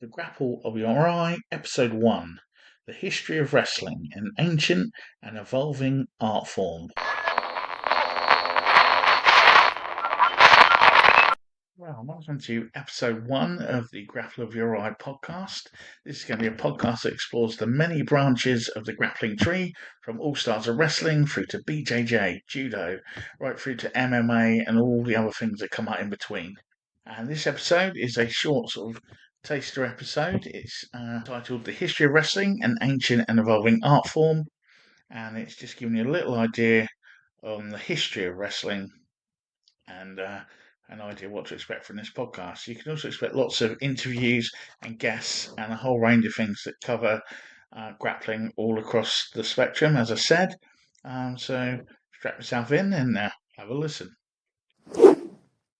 The Grapple of Your Eye, Episode 1: The History of Wrestling, an Ancient and Evolving Art Form. Well, welcome to Episode 1 of the Grapple of Your Eye podcast. This is going to be a podcast that explores the many branches of the grappling tree, from All Stars of Wrestling through to BJJ, Judo, right through to MMA and all the other things that come out in between. And this episode is a short sort of taster episode. It's titled The History of Wrestling, an Ancient and Evolving Art Form. And it's just giving you a little idea on the history of wrestling and an idea what to expect from this podcast. You can also expect lots of interviews and guests and a whole range of things that cover grappling all across the spectrum, as I said. So strap yourself in and have a listen.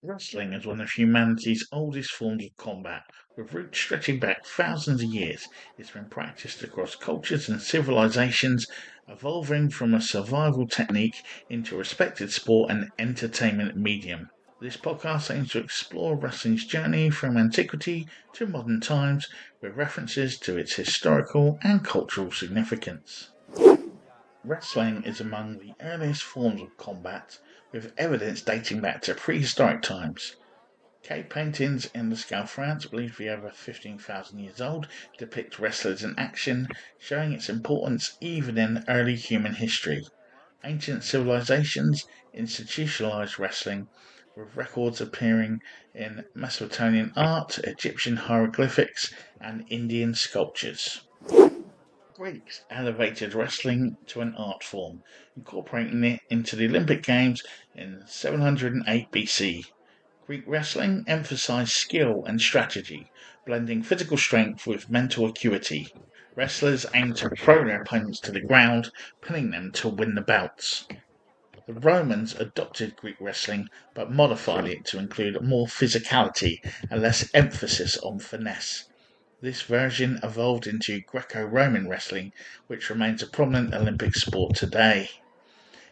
Wrestling is one of humanity's oldest forms of combat, with roots stretching back thousands of years. It's been practiced across cultures and civilizations, evolving from a survival technique into a respected sport and entertainment medium. This podcast aims to explore wrestling's journey from antiquity to modern times, with references to its historical and cultural significance. Wrestling is among the earliest forms of combat, with evidence dating back to prehistoric times. Cave paintings in Lascaux, France, believed to be over 15,000 years old, depict wrestlers in action, showing its importance even in early human history. Ancient civilizations institutionalized wrestling, with records appearing in Mesopotamian art, Egyptian hieroglyphics, and Indian sculptures. Greeks elevated wrestling to an art form, incorporating it into the Olympic Games in 708 BC. Greek wrestling emphasized skill and strategy, blending physical strength with mental acuity. Wrestlers aimed to throw their opponents to the ground, pinning them to win the bouts. The Romans adopted Greek wrestling but modified it to include more physicality and less emphasis on finesse. This version evolved into greco-roman wrestling, which remains a prominent Olympic sport today.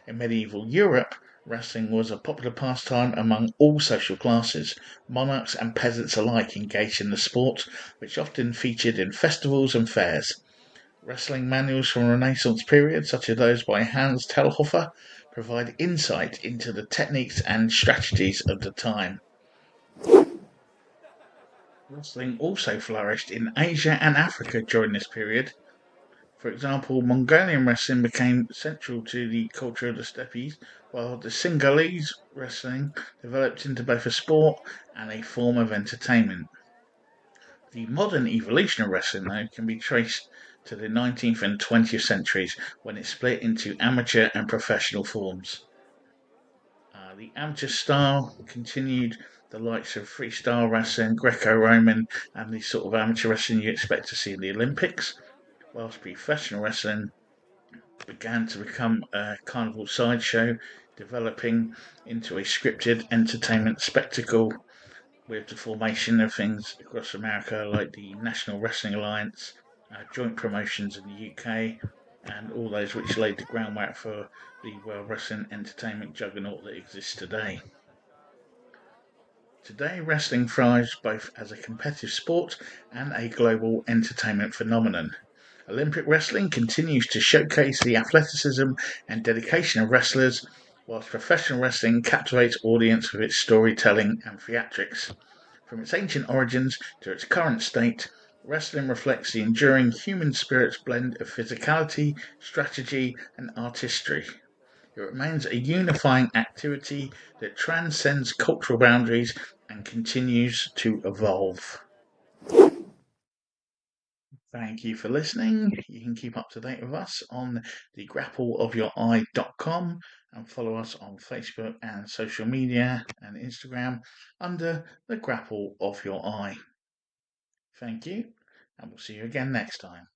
In medieval Europe, wrestling was a popular pastime among all social classes. Monarchs and peasants alike engaged in the sport, which often featured in festivals and fairs. Wrestling manuals from the Renaissance period, such as those by Hans Tellhofer, provide insight into the techniques and strategies of the time. Wrestling also flourished in Asia and Africa during this period. For example, Mongolian wrestling became central to the culture of the steppes, while the Sinhalese wrestling developed into both a sport and a form of entertainment. The modern evolution of wrestling, though, can be traced to the 19th and 20th centuries, when it split into amateur and professional forms. The amateur style continued the likes of freestyle wrestling, Greco-Roman, and the sort of amateur wrestling you expect to see in the Olympics, whilst professional wrestling began to become a carnival sideshow, developing into a scripted entertainment spectacle with the formation of things across America like the National Wrestling Alliance, joint promotions in the UK, and all those which laid the groundwork for the world wrestling entertainment juggernaut that exists today. Today, wrestling thrives both as a competitive sport and a global entertainment phenomenon. Olympic wrestling continues to showcase the athleticism and dedication of wrestlers, whilst professional wrestling captivates audience with its storytelling and theatrics. From its ancient origins to its current state, wrestling reflects the enduring human spirit's blend of physicality, strategy, and artistry. It remains a unifying activity that transcends cultural boundaries and continues to evolve. Thank you for listening. You can keep up to date with us on the grappleofyoureye.com and follow us on Facebook and social media and Instagram under the Grapple of Your Eye. Thank you, and we'll see you again next time.